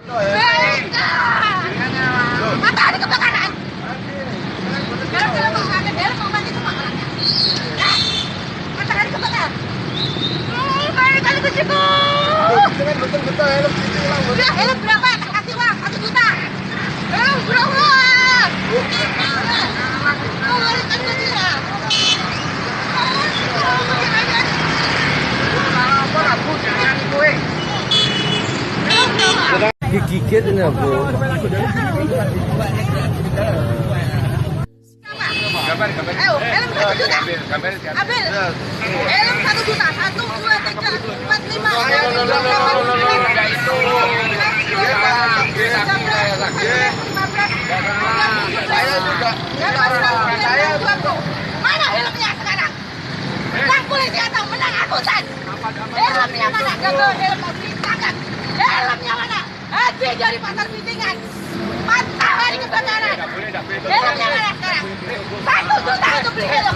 Matahari kebakaran. Matahari kebakaran. Banyak kali kuciku. Betul helm itu ulang. Udah, helm berapa? Tak kasih uang 1 juta. Helm berapa? Kau balikan ke dia. Digigit ini Bu. Ayo, helm 1 juta. Ambil. Helm 1 juta. 1, 2, 3, 4, 5. Mana helmnya sekarang? Bang polisi atau menang angkutan? Helmnya mana? Gagal helm lagi tangan. Helmnya mana? Haji dari pasar Pitingan. Matahari kebakaran. Helmnya mana sekarang? 1 juta untuk beli helm.